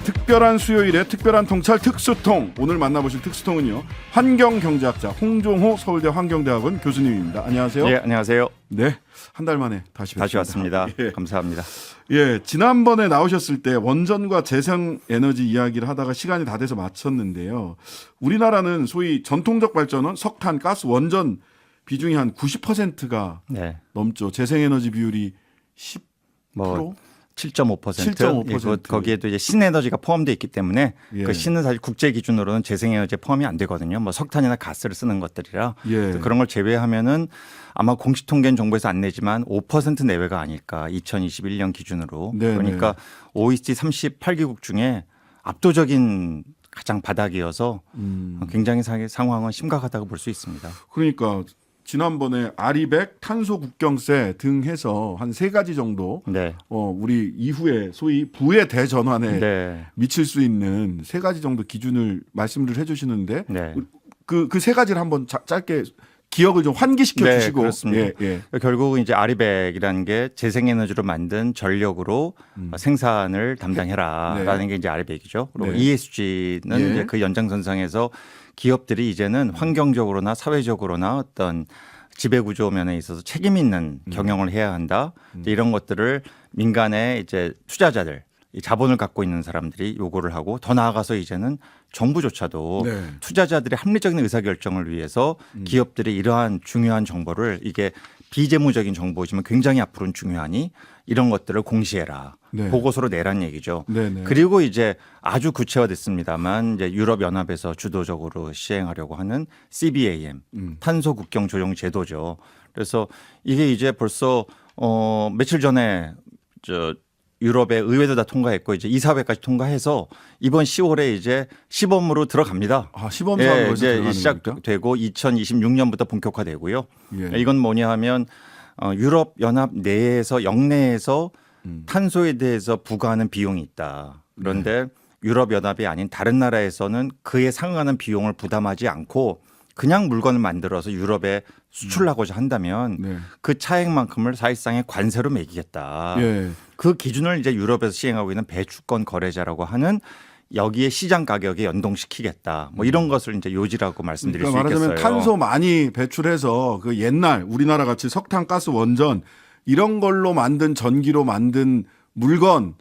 특별한 수요일에 특별한 통찰 특수통. 오늘 만나보실 특수통은요, 환경경제학자 홍종호 서울대 환경대학원 교수님입니다. 안녕하세요. 예, 안녕하세요. 네, 한 달 만에 다시 뵙습니다. 다시 왔습니다. 예. 감사합니다. 예, 지난번에 나오셨을 때 원전과 재생에너지 이야기를 하다가 시간이 다 돼서 마쳤는데요. 우리나라는 소위 전통적 발전은 석탄, 가스, 원전 비중이 한 90%가 네. 넘죠. 재생에너지 비율이 10%? 뭐 7.5%. 7.5%. 거기에도 이제 신에너지가 포함되어 있기 때문에 예. 그 신은 사실 국제 기준으로는 재생에너지에 포함이 안 되거든요. 뭐 석탄이나 가스를 쓰는 것들이라 예. 그런 걸 제외하면은 아마 공식 통계는 정부에서 안 내지만 5% 내외가 아닐까 2021년 기준으로. 네네. 그러니까 OECD 38개국 중에 압도적인 가장 바닥이어서 굉장히 상황은 심각하다고 볼 수 있습니다. 그러니까 지난번에 아리백, 탄소 국경세 등 해서 한 3가지 정도 네. 우리 이후에 소위 부의 대전환에 네. 미칠 수 있는 3가지 정도 기준을 말씀을 해주시는데 네. 그 3가지를 한번 짧게 기억을 좀 환기시켜 네, 주시고. 그렇습니다. 예. 결국은 이제 아리백이라는 게 재생에너지로 만든 전력으로 생산을 담당해라라는 네. 게 이제 아리백이죠. 그리고 네. ESG는 예. 이제 그 연장선상에서 기업들이 이제는 환경적으로나 사회적으로나 어떤 지배구조 면에 있어서 책임 있는 경영을 해야 한다. 이제 이런 것들을 민간의 이제 투자자들, 이 자본을 갖고 있는 사람들이 요구를 하고 더 나아가서 이제는 정부조차도 네. 투자자들의 합리적인 의사결정을 위해서 기업들이 이러한 중요한 정보를 이게 비재무적인 정보지만 굉장히 앞으로는 중요하니 이런 것들을 공시해라. 네. 보고서로 내란 얘기죠. 네네. 그리고 이제 아주 구체화됐습니다만 이제 유럽연합에서 주도적으로 시행하려고 하는 CBAM 탄소 국경 조정 제도죠. 그래서 이게 이제 벌써 며칠 전에 유럽의 의회도 다 통과했고 이제 이사회까지 통과해서 이번 10월에 이제 시범으로 들어갑니다. 아, 시범 사업으로 이제 들어가는 겁니까? 시작되고 2026년부터 본격화되고요. 예. 이건 뭐냐 하면 유럽 연합 내에서 영내에서 탄소에 대해서 부과하는 비용이 있다. 그런데 유럽 연합이 아닌 다른 나라에서는 그에 상응하는 비용을 부담하지 않고 그냥 물건을 만들어서 유럽에 수출하고자 한다면 네. 그 차액만큼을 사실상의 관세로 매기겠다. 예. 그 기준을 이제 유럽에서 시행하고 있는 배추권 거래자라고 하는 여기에 시장 가격에 연동시키겠다. 뭐 이런 것을 이제 요지라고 말씀드릴 그러니까 수 있겠어요. 말하자면 탄소 많이 배출해서 그 옛날 우리나라 같이 석탄, 가스, 원전 이런 걸로 만든 전기로 만든 물건은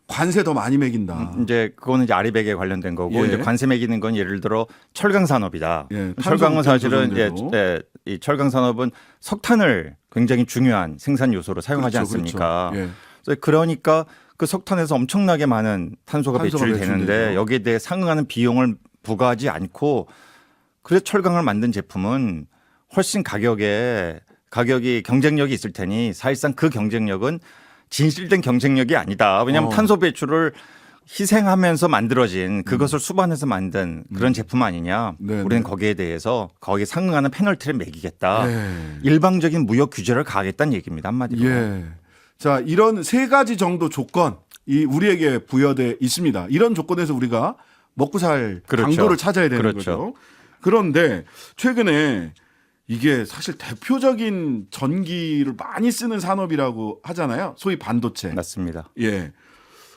관세 더 많이 매긴다. 이제 그거는 이제 아리백에 관련된 거고 예. 이제 관세 매기는 건 예를 들어 철강 산업이다. 예, 철강은 사실은 탄소 이 철강 산업은 석탄을 굉장히 중요한 생산 요소로 사용하지 그렇죠, 않습니까? 그렇죠. 예. 그래서 그러니까 그 석탄에서 엄청나게 많은 탄소가 배출이 되는데 배출되죠. 여기에 대해 상응하는 비용을 부과하지 않고 그래서 철강을 만든 제품은 훨씬 가격이 경쟁력이 있을 테니 사실상 그 경쟁력은 진실된 경쟁력이 아니다. 왜냐하면 탄소 배출을 희생하면서 만들어진 그것을 수반해서 만든 그런 제품 아니냐. 네네. 우리는 거기에 대해서 거기에 상응하는 페널티를 매기겠다. 예. 일방적인 무역 규제를 가하겠다는 얘기입니다. 한마디로. 예. 자, 이런 3가지 정도 조건이 우리에게 부여돼 있습니다. 이런 조건에서 우리가 먹고 살 그렇죠. 강도를 찾아야 되는 그렇죠. 거죠. 그런데 최근에 이게 사실 대표적인 전기를 많이 쓰는 산업이라고 하잖아요. 소위 반도체. 맞습니다. 예.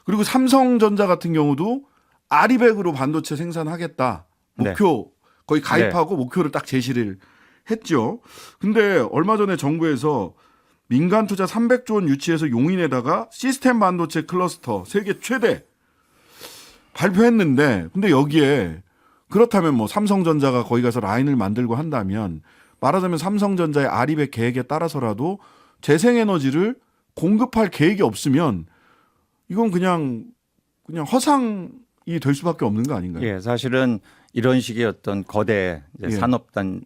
그리고 삼성전자 같은 경우도 아리백으로 반도체 생산하겠다. 목표 거의 가입하고 목표를 딱 제시를 했죠. 근데 얼마 전에 정부에서 민간 투자 300조 원 유치해서 용인에다가 시스템 반도체 클러스터 세계 최대 발표했는데 근데 여기에 그렇다면 뭐 삼성전자가 거기 가서 라인을 만들고 한다면 말하자면 삼성전자의 아리백 계획에 따라서라도 재생에너지를 공급할 계획이 없으면 이건 그냥 허상이 될 수밖에 없는 거 아닌가요? 예, 사실은 이런 식의 어떤 거대 이제 예.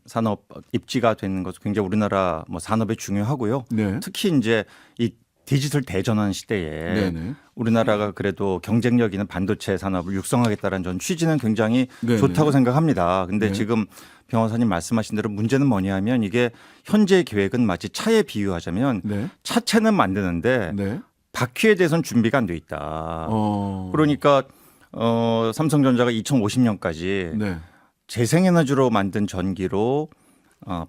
산업 입지가 되는 것은 굉장히 우리나라 뭐 산업에 중요하고요. 네. 특히 이제 이 디지털 대전환 시대에 네네. 우리나라가 그래도 경쟁력 있는 반도체 산업을 육성하겠다는 전 취지는 굉장히 네네. 좋다고 생각합니다. 근데 네. 지금 변호사님 말씀하신 대로 문제는 뭐냐면 이게 현재 계획은 마치 차에 비유하자면 네. 차체는 만드는데 네. 바퀴에 대해서는 준비가 안 돼 있다. 그러니까 삼성전자가 2050년까지 네. 재생에너지로 만든 전기로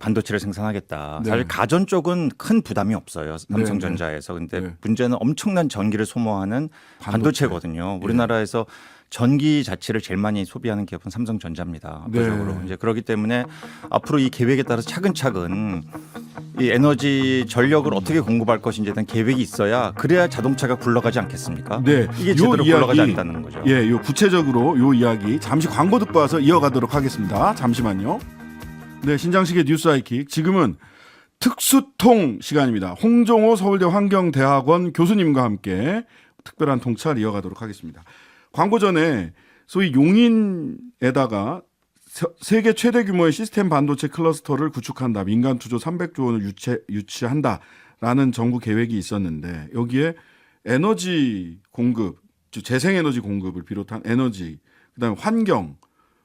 반도체를 생산하겠다. 네. 사실 가전 쪽은 큰 부담이 없어요. 삼성전자에서. 근데 네. 문제는 엄청난 전기를 소모하는 반도체거든요. 우리나라에서 전기 자체를 제일 많이 소비하는 기업은 삼성전자입니다. 압도적으로. 네. 이제 그렇기 때문에 앞으로 이 계획에 따라서 차근차근 이 에너지 전력을 어떻게 공급할 것인지에 대한 계획이 있어야 그래야 자동차가 굴러가지 않겠습니까? 네. 이게 요 제대로 이야기, 굴러가지 않는다는 거죠. 예, 요 구체적으로 요 이야기 잠시 광고 듣고 와서 이어가도록 하겠습니다. 잠시만요. 네, 신장식의 뉴스 아이킥. 지금은 특수통 시간입니다. 홍종호 서울대 환경대학원 교수님과 함께 특별한 통찰 이어가도록 하겠습니다. 광고 전에 소위 용인에다가 세계 최대 규모의 시스템 반도체 클러스터를 구축한다. 민간 투자 300조 원을 유치한다라는 정부 계획이 있었는데 여기에 에너지 공급, 재생에너지 공급을 비롯한 에너지, 그다음에 환경,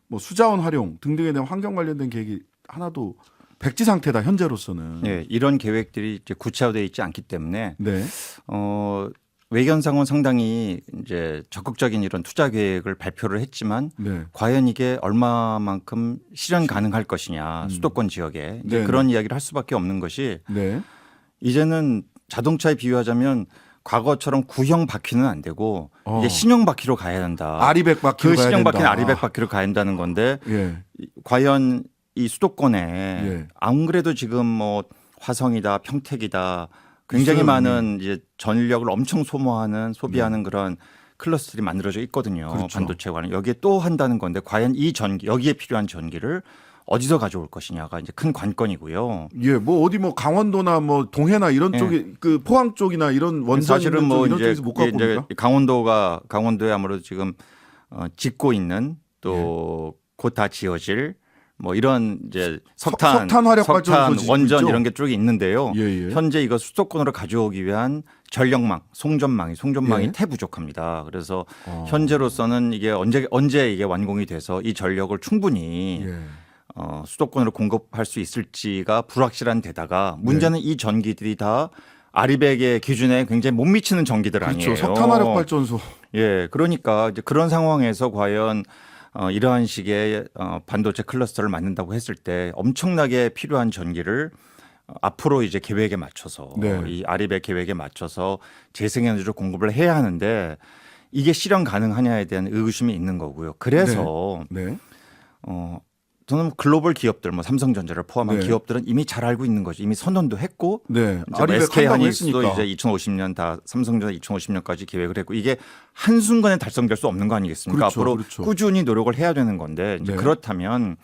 뭐 수자원 활용 등등에 대한 환경 관련된 계획이 하나도 백지 상태다 현재로서는. 네, 이런 계획들이 이제 구체화되어 있지 않기 때문에 네. 외견상은 상당히 이제 적극적인 이런 투자 계획을 발표를 했지만 네. 과연 이게 얼마만큼 실현 가능할 것이냐 수도권 지역에 이제 네, 그런 이야기를 할 수밖에 없는 것이 네. 이제는 자동차에 비유하자면 과거처럼 구형 바퀴는 안 되고 이제 신형 바퀴로 가야 된다. 아리백 바퀴로 그 가야 신형 된다. 바퀴는 아리백 바퀴로 가야 한다는 건데 예. 과연 이 수도권에 예. 안 그래도 지금 뭐 화성이다 평택이다 굉장히 있어요, 많은 이제 전력을 엄청 소비하는 그런 클러스터들이 만들어져 있거든요. 그렇죠. 반도체 관련 여기에 또 한다는 건데 과연 이 전기 여기에 필요한 전기를 어디서 가져올 것이냐가 이제 큰 관건이고요. 예, 뭐 어디 뭐 강원도나 뭐 동해나 이런 예. 쪽에 그 포항 쪽이나 이런 원전 사실은 있는 뭐 쪽 이런 이제 쪽에서 못 갖고 옵니까? 강원도에 아무래도 지금 짓고 있는 또 곧 다 지어질 뭐 이런 이제 석탄 화력 발전소 짓고 원전 있죠? 이런 게 쪽이 있는데요. 예, 예. 현재 이거 수도권으로 가져오기 위한 전력망, 송전망이 예. 태부족합니다. 그래서 현재로서는 이게 언제 이게 완공이 돼서 이 전력을 충분히 예. 수도권으로 공급할 수 있을지가 불확실한 데다가 문제는 이 전기들이 다 아리백의 기준에 굉장히 못 미치는 전기들 아니에요. 그렇죠. 석탄 화력 발전소. 예, 그러니까 이제 그런 상황에서 과연 이러한 식의 반도체 클러스터를 만든다고 했을 때 엄청나게 필요한 전기를 앞으로 이제 계획에 맞춰서 네. 이 아리백 계획에 맞춰서 재생에너지로 공급을 해야 하는데 이게 실현 가능하냐에 대한 의구심이 있는 거고요. 그래서 네. 저는 글로벌 기업들, 뭐 삼성전자를 포함한 네. 기업들은 이미 잘 알고 있는 거죠. 이미 선언도 했고, 네. 이제 아리백 SK 한다고 하이닉스도 했으니까. 이제 2050년 다 삼성전자 2050년까지 계획을 했고 이게 한 순간에 달성될 수 없는 거 아니겠습니까? 그렇죠, 앞으로 그렇죠. 꾸준히 노력을 해야 되는 건데 이제 네. 그렇다면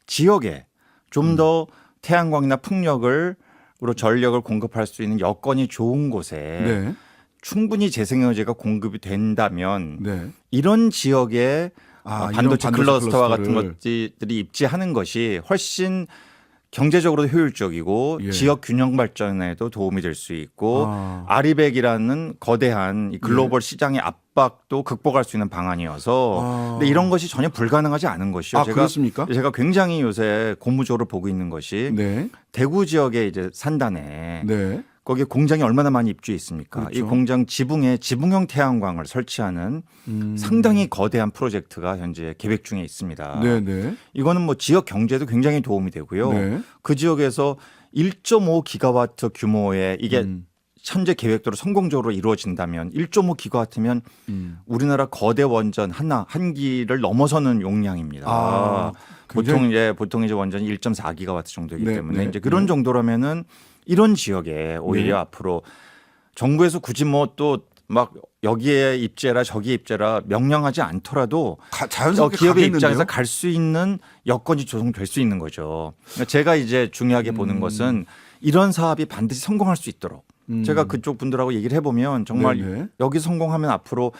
지역에 좀 더 태양광이나 풍력으로 전력을 공급할 수 있는 여건이 좋은 곳에 네. 충분히 재생에너지가 공급이 된다면 네. 이런 지역에 이런 반도체 클러스터와 같은 클러스터를. 것들이 입지하는 것이 훨씬 경제적으로 효율적이고 예. 지역 균형 발전에도 도움이 될 수 있고 아. 아리백이라는 거대한 이 글로벌 시장의 압박도 극복할 수 있는 방안이어서 근데 이런 것이 전혀 불가능하지 않은 것이요. 그렇습니까? 제가 굉장히 요새 고무적으로 보고 있는 것이 네. 대구 지역에 이제 산단에 네. 거기에 공장이 얼마나 많이 입주해 있습니까? 그렇죠. 이 공장 지붕에 지붕형 태양광을 설치하는 상당히 거대한 프로젝트가 현재 계획 중에 있습니다. 네, 네. 이거는 뭐 지역 경제도 굉장히 도움이 되고요. 네. 그 지역에서 1.5 기가와트 규모의 이게 음. 현재 계획대로 성공적으로 이루어진다면 1.5 기가와트면 우리나라 거대 원전 한 기를 넘어서는 용량입니다. 보통 이제 원전이 1.4 기가와트 정도이기 네, 때문에 네, 이제 그런 정도라면은 이런 지역에 오히려 네. 앞으로 정부에서 굳이 뭐 또 막 여기에 입재라 저기에 입재라 명령하지 않더라도 자연스럽게 기업의 가겠는데요? 입장에서 갈 수 있는 여건이 조성될 수 있는 거죠. 제가 이제 중요하게 보는 것은 이런 사업이 반드시 성공할 수 있도록 제가 그쪽 분들하고 얘기를 해보면 정말 네네. 여기 성공하면 앞으로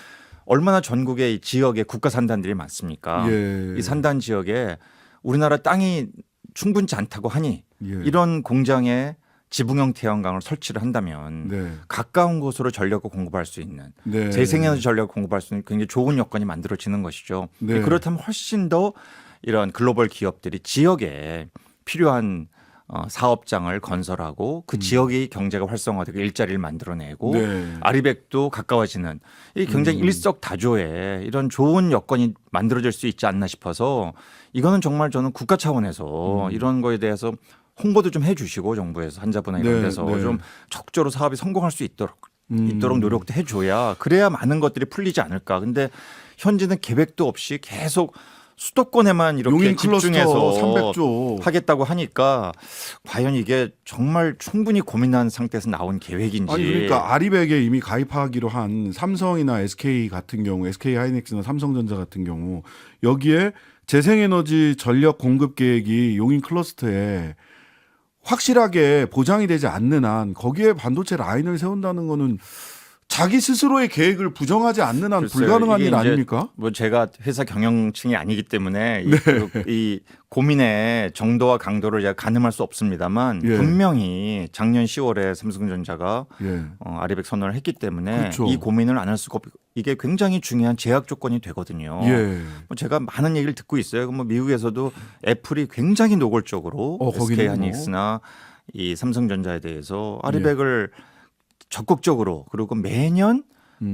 얼마나 전국의 이 지역에 국가 산단들이 많습니까? 예. 이 산단 지역에 우리나라 땅이 충분치 않다고 하니 예. 이런 공장에 지붕형 태양광을 설치를 한다면 네. 가까운 곳으로 전력을 공급할 수 있는 네. 재생에너지 전력을 공급할 수 있는 굉장히 좋은 여건이 만들어지는 것이죠. 네. 그렇다면 훨씬 더 이런 글로벌 기업들이 지역에 필요한 사업장을 건설하고 그 지역의 경제가 활성화되고 일자리를 만들어내고 네. 아리백도 가까워지는 이 굉장히 일석다조의 이런 좋은 여건이 만들어질 수 있지 않나 싶어서 이거는 정말 저는 국가 차원에서 이런 거에 대해서 홍보도 좀 해주시고 정부에서 환자분나 이런 네, 데서 네. 좀 적극적으로 사업이 성공할 수 있도록 노력도 해줘야 그래야 많은 것들이 풀리지 않을까. 근데 현재는 계획도 없이 계속 수도권에만 이렇게 용인 클러스터 집중해서 300조 하겠다고 하니까 과연 이게 정말 충분히 고민한 상태에서 나온 계획인지. 아니 그러니까 아리백에 이미 가입하기로 한 삼성이나 SK 같은 경우, SK 하이닉스나 삼성전자 같은 경우 여기에 재생에너지 전력 공급 계획이 용인 클러스터에 확실하게 보장이 되지 않는 한 거기에 반도체 라인을 세운다는 거는 자기 스스로의 계획을 부정하지 않는 한 글쎄요, 불가능한 이게 일 이제 아닙니까? 뭐 제가 회사 경영층이 아니기 때문에 네. 이 고민의 정도와 강도를 제가 가늠할 수 없습니다만 예. 분명히 작년 10월에 삼성전자가 예. 아리백 선언을 했기 때문에 그렇죠. 이 고민을 안 할 수가 없고 이게 굉장히 중요한 제약 조건이 되거든요. 예. 뭐 제가 많은 얘기를 듣고 있어요. 뭐 미국에서도 애플이 굉장히 노골적으로 SK 거기는 하이닉스나 이 삼성전자에 대해서 아리백을 적극적으로 그리고 매년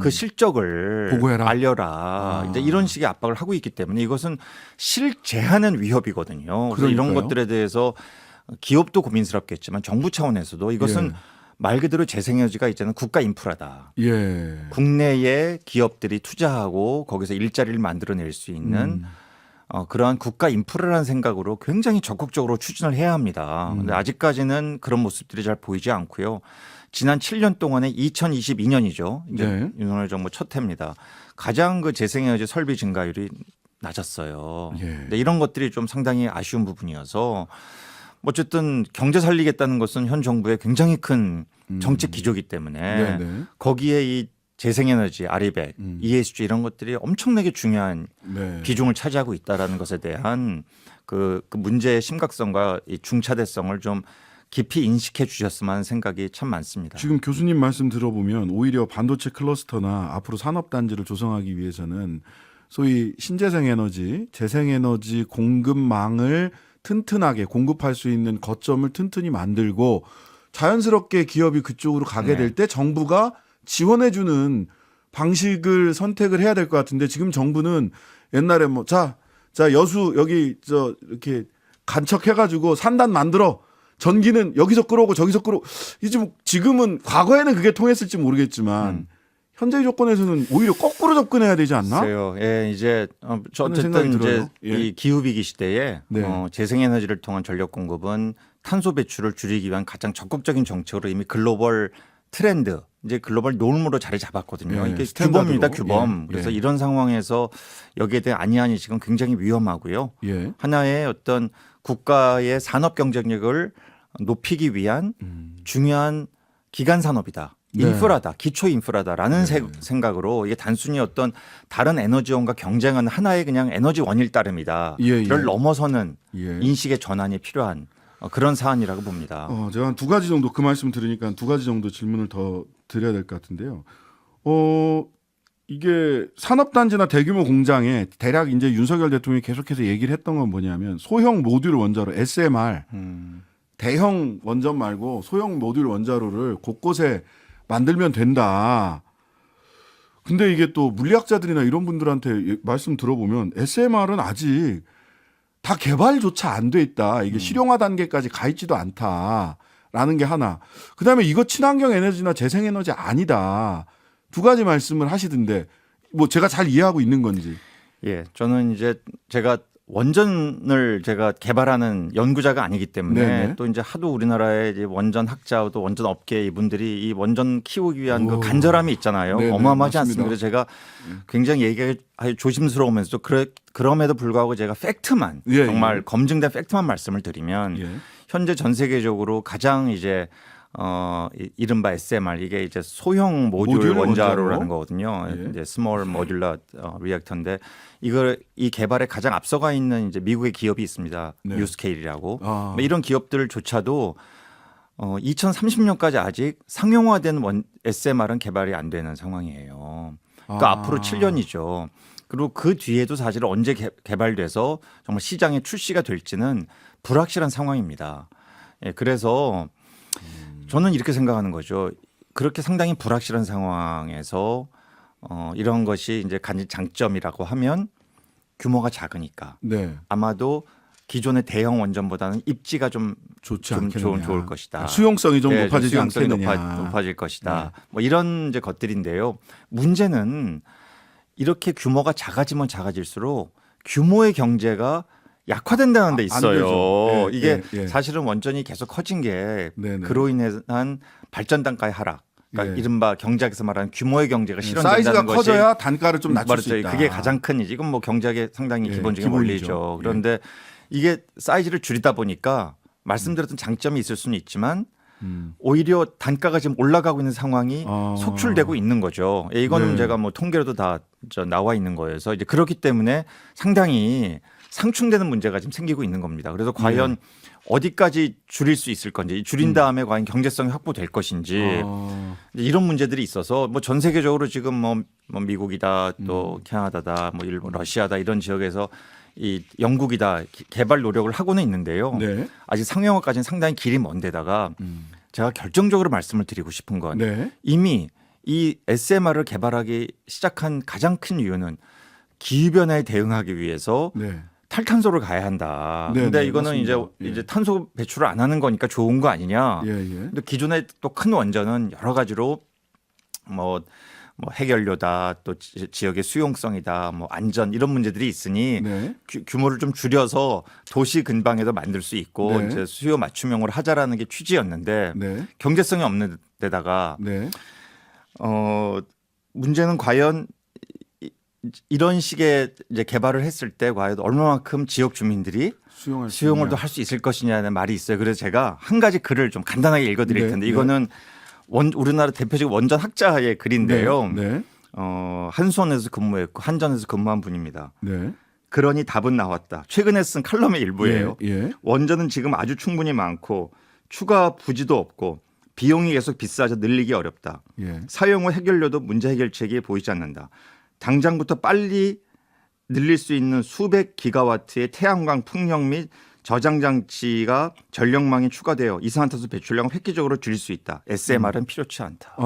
그 실적을 보고해라. 알려라. 이제 이런 식의 압박을 하고 있기 때문에 이것은 실제하는 위협이거든요. 그래서 이런 그러니까요. 것들에 대해서 기업도 고민스럽겠지만 정부 차원에서도 이것은 예. 말 그대로 재생에너지가 이제는 국가 인프라다. 예. 국내에 기업들이 투자하고 거기서 일자리를 만들어낼 수 있는 그러한 국가 인프라라는 생각으로 굉장히 적극적으로 추진을 해야 합니다. 근데 아직까지는 그런 모습들이 잘 보이지 않고요. 지난 7년 동안에 2022년이죠. 이제 네. 윤석열 정부 첫 해입니다. 가장 그 재생에너지 설비 증가율이 낮았어요. 예. 근데 이런 것들이 좀 상당히 아쉬운 부분이어서 어쨌든 경제 살리겠다는 것은 현 정부의 굉장히 큰 정책 기조이기 때문에 네네. 거기에 이 재생에너지, 아리백, ESG 이런 것들이 엄청나게 중요한 네. 비중을 차지하고 있다라는 것에 대한 그 문제의 심각성과 이 중차대성을 좀 깊이 인식해 주셨으면 하는 생각이 참 많습니다. 지금 교수님 말씀 들어보면 오히려 반도체 클러스터나 앞으로 산업단지를 조성하기 위해서는 소위 신재생에너지, 재생에너지 공급망을 튼튼하게 공급할 수 있는 거점을 튼튼히 만들고 자연스럽게 기업이 그쪽으로 가게 될 때 정부가 지원해주는 방식을 선택을 해야 될 것 같은데 지금 정부는 옛날에 뭐 자 여수 여기 이렇게 간척해가지고 산단 만들어 전기는 여기서 끌어오고 저기서 끌어 이제 뭐 지금은 과거에는 그게 통했을지 모르겠지만 현재 조건에서는 오히려 거꾸로 접근해야 되지 않나? 글쎄요. 예, 이제 하는 생각이 어쨌든 이제 들어요. 예. 이 기후 위기 시대에 네. 재생에너지를 통한 전력 공급은 탄소 배출을 줄이기 위한 가장 적극적인 정책으로 이미 글로벌 트렌드, 이제 글로벌 노름으로 자리 잡았거든요. 예, 이게 스탠다드로. 규범입니다, 규범. 예, 그래서 예. 이런 상황에서 여기에 대한 안이한이 지금 굉장히 위험하고요. 예. 하나의 어떤 국가의 산업 경쟁력을 높이기 위한 중요한 기간 산업이다. 네. 인프라다, 기초 인프라다라는 생각으로 이게 단순히 어떤 다른 에너지원과 경쟁하는 하나의 그냥 에너지원일 따름이다. 예, 예. 이를 넘어서는 예. 인식의 전환이 필요한 그런 사안이라고 봅니다. 제가 한 두 가지 정도 그 말씀 들으니까 두 가지 정도 질문을 더 드려야 될 것 같은데요. 이게 산업단지나 대규모 공장에 대략 이제 윤석열 대통령이 계속해서 얘기를 했던 건 뭐냐면 소형 모듈 원자로 SMR 대형 원전 말고 소형 모듈 원자로를 곳곳에 만들면 된다. 근데 이게 또 물리학자들이나 이런 분들한테 말씀 들어보면 SMR은 아직 다 개발조차 안 돼 있다. 이게 실용화 단계까지 가 있지도 않다라는 게 하나. 그다음에 이거 친환경 에너지나 재생에너지 아니다. 두 가지 말씀을 하시던데 뭐 제가 잘 이해하고 있는 건지. 예, 저는 이제 제가 원전을 제가 개발하는 연구자가 아니기 때문에 네네. 또 이제 하도 우리나라의 이제 원전 학자 또 원전 업계 이분들이 이 원전 키우기 위한 그 오. 간절함이 있잖아요. 네네, 어마어마하지 맞습니다. 않습니까? 그래서 제가 굉장히 얘기가 조심스러우면서도 그럼에도 불구하고 제가 팩트만 예, 정말 예. 검증된 팩트만 말씀을 드리면 예. 현재 전 세계적으로 가장 이제 이른바 SMR 이게 이제 소형 모듈 원자로라는 거거든요. 예. 이제 스몰 모듈러 리액터인데 이 개발에 가장 앞서가 있는 이제 미국의 기업이 있습니다. 네. 뉴스케일이라고. 아. 이런 기업들조차도 2030년까지 아직 상용화된 SMR은 개발이 안 되는 상황이에요. 그러니까 앞으로 7년이죠. 그리고 그 뒤에도 사실 언제 개발돼서 정말 시장에 출시가 될지는 불확실한 상황입니다. 예, 그래서 저는 이렇게 생각하는 거죠. 그렇게 상당히 불확실한 상황에서 이런 것이 이제 간접 장점이라고 하면 규모가 작으니까 네. 아마도 기존의 대형 원전보다는 입지가 좀 좋지 않겠느냐. 좋을 것이다. 수용성이 좀 높아지지 수용성이 않겠느냐. 높아질 것이다. 뭐 이런 이제 것들인데요. 문제는 이렇게 규모가 작아지면 작아질수록 규모의 경제가 약화된다는 데 있어요. 되죠. 예, 이게 예, 예. 사실은 원전이 계속 커진 게 네네. 그로 인한 발전 단가의 하락. 그러니까 예. 이른바 경제학에서 말하는 규모의 경제가 실현된다는 사이즈가 것이 커져야 단가를 좀 낮출 수 말했죠. 있다. 그게 가장 큰 이건 뭐 경제학의 상당히 예, 기본적인 기본이죠. 원리죠. 그런데 이게 사이즈를 줄이다 보니까 말씀드렸던 장점이 있을 수는 있지만 오히려 단가가 지금 올라가고 있는 상황이 속출되고 있는 거죠. 예, 이거는 네. 제가 뭐 통계로도 다 나와 있는 거여서 이제 그렇기 때문에 상당히 상충되는 문제가 지금 생기고 있는 겁니다. 그래서 과연 어디까지 줄일 수 있을 건지 줄인 다음에 과연 경제성이 확보될 것인지 이런 문제들이 있어서 뭐 전 세계적으로 지금 뭐 미국이다 또 캐나다다 뭐 일본 러시아다 이런 지역에서 이 영국이다 개발 노력을 하고는 있는데요. 네. 아직 상용화까지는 상당히 길이 먼데다가 제가 결정적으로 말씀을 드리고 싶은 건 네. 이미 이 SMR을 개발하기 시작한 가장 큰 이유는 기후변화에 대응하기 위해서 네. 탈탄소를 가야 한다. 네, 근데 네, 이거는 맞습니다. 이제 탄소 배출을 안 하는 거니까 좋은 거 아니냐. 예, 예. 근데 기존의 또 큰 원전은 여러 가지로 뭐 해결료다 또 지역의 수용성이다 뭐 안전 이런 문제들이 있으니 네. 규모를 좀 줄여서 도시 근방에도 만들 수 있고 네. 이제 수요 맞춤형으로 하자라는 게 취지였는데 네. 경제성이 없는 데다가 네. 문제는 과연 이런 식의 이제 개발을 했을 때 과연 얼마만큼 지역 주민들이 수용을 또 할 수 있을 것이냐는 말이 있어요. 그래서 제가 한 가지 글을 좀 간단하게 읽어드릴 네, 텐데 네. 이거는 우리나라 대표적 원전 학자의 글인데요. 네. 한수원에서 근무했고 한전에서 근무한 분입니다. 네. 그러니 답은 나왔다. 최근에 쓴 칼럼의 일부예요. 예. 예. 원전은 지금 아주 충분히 많고 추가 부지도 없고 비용이 계속 비싸져 늘리기 어렵다. 예. 사용 후 해결료도 문제 해결책이 보이지 않는다. 당장부터 빨리 늘릴 수 있는 수백 기가와트의 태양광 풍력 및 저장 장치가 전력망에 추가되어 이산화탄소 배출량을 획기적으로 줄일 수 있다. SMR은 필요치 않다.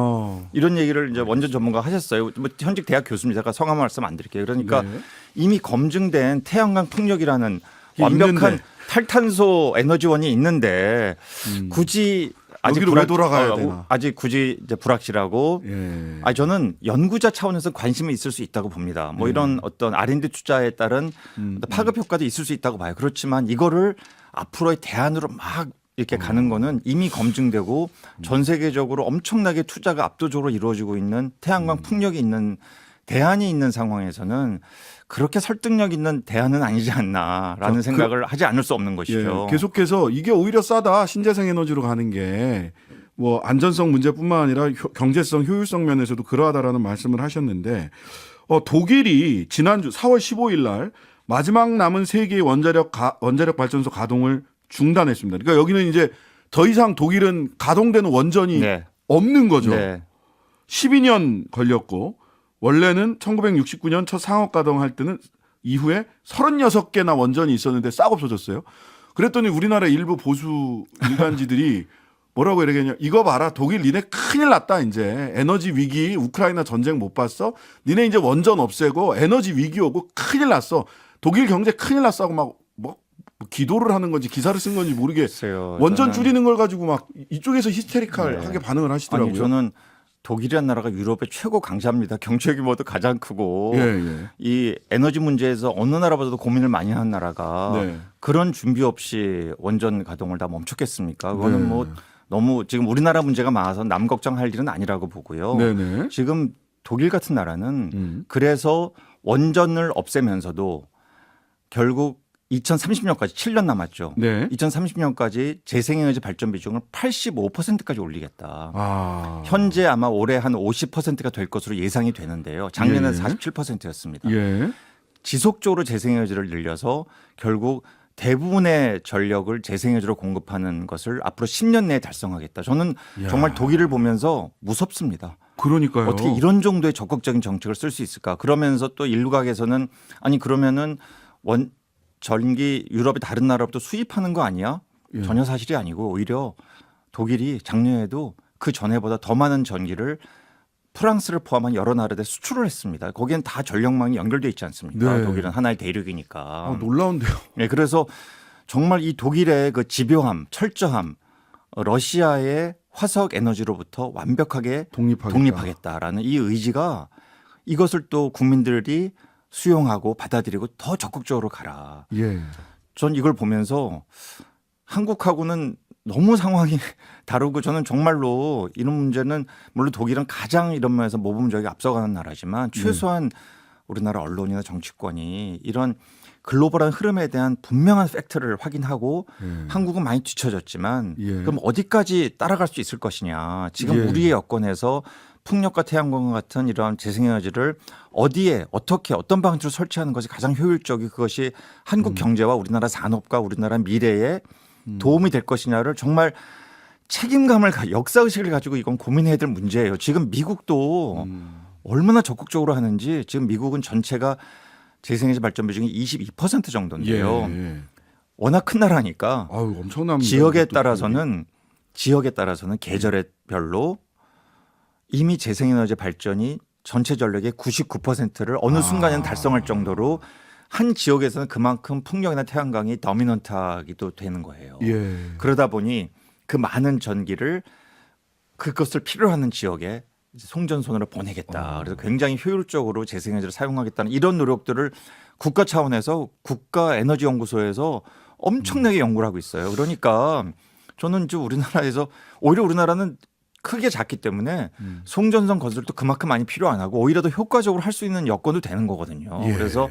이런 얘기를 이제 원전 전문가 하셨어요. 뭐 현직 대학 교수입니다. 제가 성함 말씀 안 드릴게요. 그러니까 네. 이미 검증된 태양광 풍력이라는 완벽한 있는데. 탈탄소 에너지원이 있는데 굳이 아직 여기로 왜 돌아가야 되나? 아직 굳이 이제 불확실하고 예. 저는 연구자 차원에서 관심이 있을 수 있다고 봅니다. 뭐 이런 어떤 R&D 투자에 따른 어떤 파급 효과도 있을 수 있다고 봐요. 그렇지만 이거를 앞으로의 대안으로 막 이렇게 가는 거는 이미 검증되고 전 세계적으로 엄청나게 투자가 압도적으로 이루어지고 있는 태양광 풍력이 있는 대안이 있는 상황에서는 그렇게 설득력 있는 대안은 아니지 않나라는 생각을 하지 않을 수 없는 것이죠. 예. 계속해서 이게 오히려 싸다. 신재생 에너지로 가는 게 뭐 안전성 문제뿐만 아니라 경제성, 효율성 면에서도 그러하다라는 말씀을 하셨는데 독일이 지난주 4월 15일 날 마지막 남은 3개의 원자력 발전소 가동을 중단했습니다. 그러니까 여기는 이제 더 이상 독일은 가동되는 원전이 네. 없는 거죠. 네. 12년 걸렸고 원래는 1969년 첫 상업 가동할 때는 이후에 36개나 원전이 있었는데 싹 없어졌어요. 그랬더니 우리나라 일부 보수 일간지들이 뭐라고 이러겠냐. 이거 봐라. 독일 니네 큰일 났다 이제. 에너지 위기 우크라이나 전쟁 못 봤어? 니네 이제 원전 없애고 에너지 위기 오고 큰일 났어. 독일 경제 큰일 났어 하고 막 뭐 기도를 하는 건지 기사를 쓴 건지 모르겠어요. 원전 줄이는 걸 가지고 막 이쪽에서 히스테리컬하게 반응을 하시더라고요. 아니, 저는 독일이라는 나라가 유럽의 최고 강자입니다. 경제 규모도 가장 크고 이 에너지 문제에서 어느 나라보다도 고민을 많이 하는 나라가 그런 준비 없이 원전 가동을 다 멈췄겠습니까? 그거는 뭐 너무 지금 우리나라 문제가 많아서 남 걱정할 일은 아니라고 보고요. 지금 독일 같은 나라는 그래서 원전을 없애면서도 결국 2030년까지 7년 남았죠. 2030년까지 재생에너지 발전 비중을 85%까지 올리겠다. 현재 아마 올해 한 50%가 될 것으로 예상이 되는데요. 작년에는 47%였습니다. 지속적으로 재생에너지를 늘려서 결국 대부분의 전력을 재생에너지로 공급하는 것을 앞으로 10년 내에 달성하겠다. 저는 정말 독일을 보면서 무섭습니다. 그러니까요. 어떻게 이런 정도의 적극적인 정책을 쓸 수 있을까? 그러면서 또 일각에서는 아니 그러면은 전기 유럽의 다른 나라부터 수입하는 거 아니야? 전혀 사실이 아니고 오히려 독일이 작년에도 그 전에보다 더 많은 전기를 프랑스를 포함한 여러 나라에 수출을 했습니다. 거기엔 다 전력망이 연결돼 있지 않습니까? 독일은 하나의 대륙이니까. 놀라운데요. 네, 그래서 정말 이 독일의 그 집요함, 철저함, 러시아의 화석 에너지로부터 완벽하게 독립하겠다라는 이 의지가 이것을 또 국민들이 수용하고 받아들이고 더 적극적으로 가라. 예. 전 이걸 보면서 한국하고는 너무 상황이 다르고 저는 정말로 이런 문제는 물론 독일은 가장 이런 면에서 모범적이 앞서가는 나라지만 최소한 우리나라 언론이나 정치권이 이런 글로벌한 흐름에 대한 분명한 팩트를 확인하고 한국은 많이 뒤처졌지만 그럼 어디까지 따라갈 수 있을 것이냐. 지금 우리의 여건에서 풍력과 태양광 같은 이러한 재생에너지를 어디에 어떻게 어떤 방식으로 설치하는 것이 가장 효율적이고 그것이 한국 경제와 우리나라 산업과 우리나라 미래에 도움이 될 것이냐를 정말 책임감을 역사의식을 가지고 이건 고민해야 될 문제예요. 지금 미국도 얼마나 적극적으로 하는지 지금 미국은 전체가 재생에너지 발전 비중이 22% 정도인데요. 워낙 큰 나라니까 아유, 엄청납니다. 지역에 따라서는 계절별로 이미 재생에너지 발전이 전체 전력의 99%를 어느 순간에는 달성할 정도로 한 지역에서는 그만큼 풍력이나 태양광이 더미넌트하기도 되는 거예요. 그러다 보니 그 많은 전기를 그것을 필요로 하는 지역에 송전선으로 보내겠다. 그래서 굉장히 효율적으로 재생에너지를 사용하겠다는 이런 노력들을 국가 차원에서 국가에너지연구소에서 엄청나게 연구를 하고 있어요. 그러니까 저는 이제 우리나라에서 오히려 우리나라는 크게 작기 때문에 송전선 건설도 그만큼 많이 필요 안 하고 오히려 더 효과적으로 할 수 있는 여건도 되는 거거든요. 그래서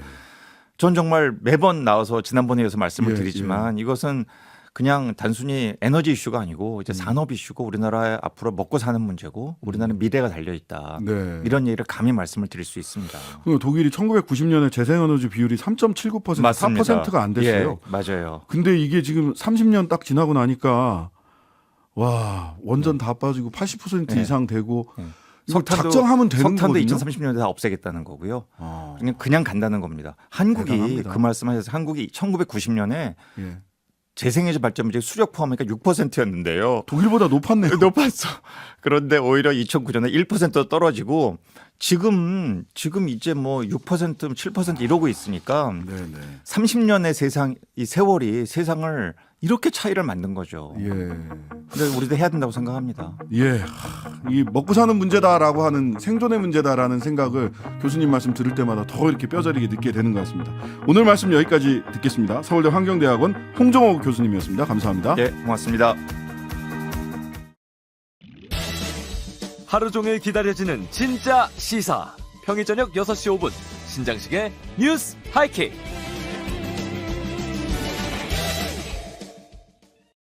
전 정말 매번 나와서 지난번에 이어서 말씀을 드리지만 이것은 그냥 단순히 에너지 이슈가 아니고 이제 산업 이슈고 우리나라의 앞으로 먹고 사는 문제고 우리나라는 미래가 달려 있다. 이런 얘기를 감히 말씀을 드릴 수 있습니다. 독일이 1990년에 재생에너지 비율이 3.79% 맞습니다. 4%가 안 됐어요. 맞아요. 근데 이게 지금 30년 딱 지나고 나니까 와 완전 다 빠지고 80% 이상 되고 작정하면 되는 석탄도 거거든요. 2030년에 다 없애겠다는 거고요. 그냥 간다는 겁니다. 한국이 대단합니다. 그 말씀하셔서 한국이 1990년에 재생에너지 발전 비중이 수력 포함하니까 6%였는데요. 독일보다 높았네요. 높았어. 그런데 오히려 2009년에 1% 떨어지고 지금 이제 뭐 6%, 7% 이러고 있으니까 30년의 세상 이 세월이 세상을 이렇게 차이를 만든 거죠. 근데 우리도 해야 된다고 생각합니다. 이 먹고 사는 문제다라고 하는 생존의 문제다라는 생각을 교수님 말씀 들을 때마다 더 이렇게 뼈저리게 느끼게 되는 것 같습니다. 오늘 말씀 여기까지 듣겠습니다. 서울대 환경대학원 홍정호 교수님이었습니다. 감사합니다. 네, 고맙습니다. 하루 종일 기다려지는 진짜 시사. 평일 저녁 6시 5분 신장식의 뉴스 하이킥.